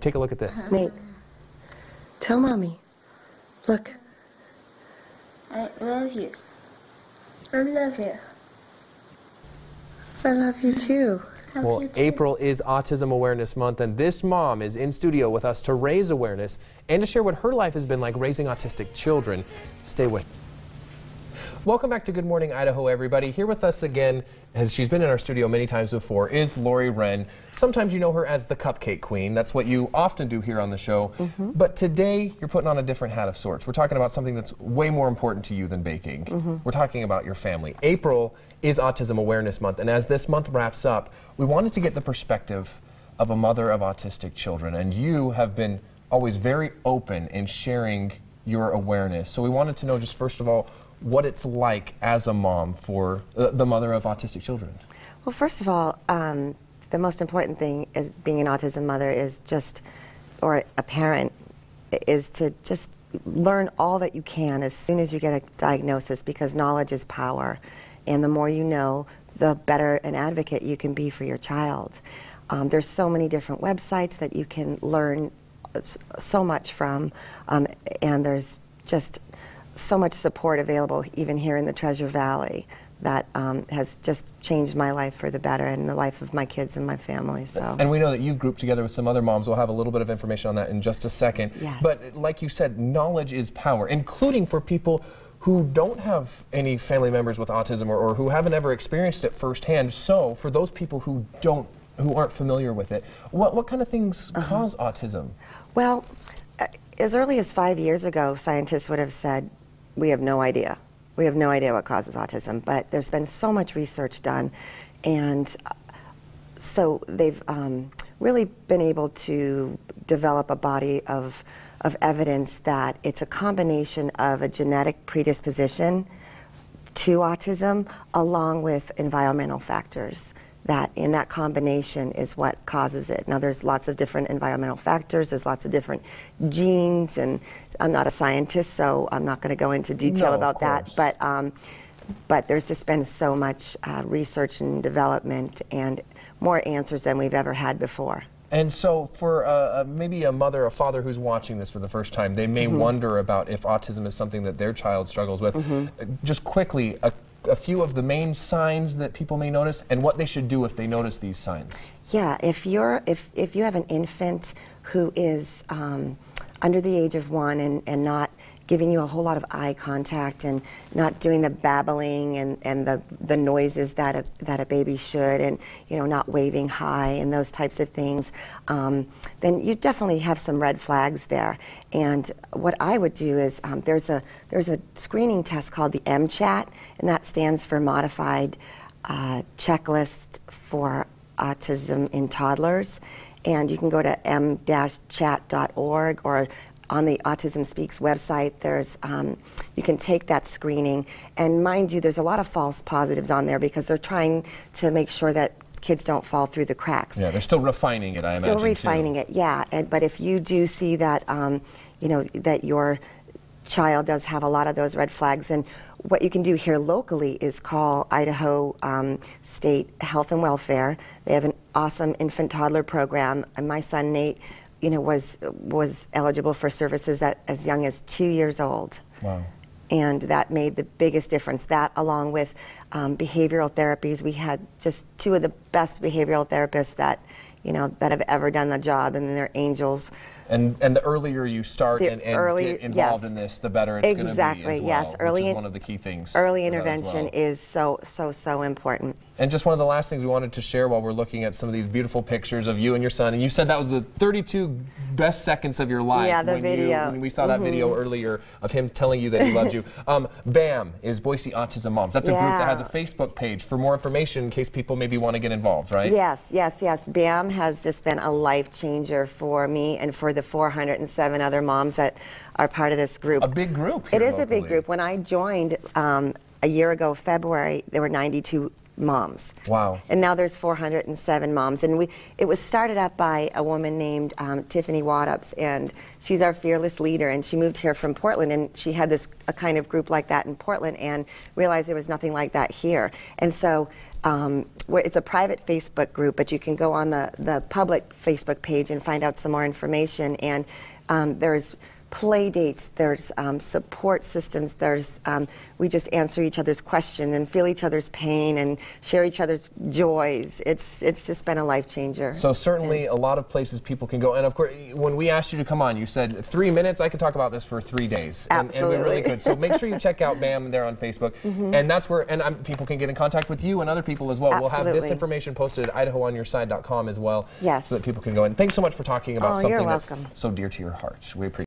take a look at this. Nate, tell Mommy. Look. I love you. I love you. I love you too. Well, April is Autism Awareness Month, and this mom is in studio with us to raise awareness and to share what her life has been like raising autistic children. Stay with us. Welcome back to Good Morning Idaho, everybody. Here with us again, as she's been in our studio many times before, is Lori Renn. Sometimes you know her as the Cupcake Queen. That's what you often do here on the show. But today, you're putting on a different hat of sorts. We're talking about something that's way more important to you than baking. We're talking about your family. April is Autism Awareness Month, and as this month wraps up, we wanted to get the perspective of a mother of autistic children, and you have been always very open in sharing your awareness. So we wanted to know, just first of all, what it's like as a mom for the mother of autistic children. Well, first of all, the most important thing as being an autism mother is just, or a parent, is to just learn all that you can as soon as you get a diagnosis, because knowledge is power. And the more you know, the better an advocate you can be for your child. There's so many different websites that you can learn so much from, and there's just so much support available even here in the Treasure Valley that has just changed my life for the better and the life of my kids and my family. So. And we know that you've grouped together with some other moms. We'll have a little bit of information on that in just a second. Yes. But like you said, knowledge is power, including for people who don't have any family members with autism or who haven't ever experienced it firsthand. So for those people who aren't familiar with it, what kind of things cause autism? Well, as early as 5 years ago, scientists would have said, we have no idea. We have no idea what causes autism, but there's been so much research done, and so they've really been able to develop a body of evidence that it's a combination of a genetic predisposition to autism along with environmental factors. That in that combination is what causes it. Now there's lots of different environmental factors, there's lots of different genes, and I'm not a scientist, so I'm not going to go into detail about that, but there's just been so much research and development and more answers than we've ever had before. And so for maybe a mother, a father who's watching this for the first time, they may wonder about if autism is something that their child struggles with. Just quickly, a few of the main signs that people may notice and what they should do if they notice these signs. Yeah, if you have an infant who is under the age of 1 and not giving you a whole lot of eye contact and not doing the babbling and the noises that a baby should, and not waving hi and those types of things, then you definitely have some red flags there. And what I would do is there's a screening test called the MCHAT, and that stands for Modified Checklist for Autism in Toddlers. And you can go to m-chat.org, or on the Autism Speaks website, there's you can take that screening. And mind you, there's a lot of false positives on there because they're trying to make sure that kids don't fall through the cracks. Yeah, they're still refining it, I imagine. Still refining it, yeah. But if you do see that, that your child does have a lot of those red flags, then what you can do here locally is call Idaho State Health and Welfare. They have an awesome infant toddler program, and my son Nate, was eligible for services at as young as 2 years old. Wow. And that made the biggest difference. That, along with behavioral therapies, we had just 2 of the best behavioral therapists that have ever done the job, and they're angels. And the earlier you start and get involved in this, the better it's going to be as well, yes. Which is one of the key things. Early intervention is so important. And just one of the last things we wanted to share while we're looking at some of these beautiful pictures of you and your son, and you said that was the 32 best seconds of your life. Yeah, the video. When we saw that video earlier of him telling you that he loved you. BAM is Boise Autism Moms. That's a group that has a Facebook page for more information in case people maybe want to get involved, right? Yes. BAM has just been a life changer for me and for the 407 other moms that are part of this group. A big group here locally. A big group. When I joined a year ago, February, there were 92 moms. Wow. And now there's 407 moms. And it was started up by a woman named Tiffany Waddups, and she's our fearless leader, and she moved here from Portland, and she had a kind of group like that in Portland and realized there was nothing like that here. And so it's a private Facebook group, but you can go on the public Facebook page and find out some more information. And there's play dates, there's support systems, there's we just answer each other's questions and feel each other's pain and share each other's joys. It's just been a life changer. So certainly a lot of places people can go. And of course, when we asked you to come on, you said 3 minutes. I could talk about this for 3 days. Absolutely. And we really could. So make sure you check out BAM there on Facebook. And that's where people can get in contact with you and other people as well. Absolutely. We'll have this information posted at IdahoOnYourSide.com as well. Yes. So that people can go in. Thanks so much for talking about something you're that's welcome. so dear to your heart. We appreciate it.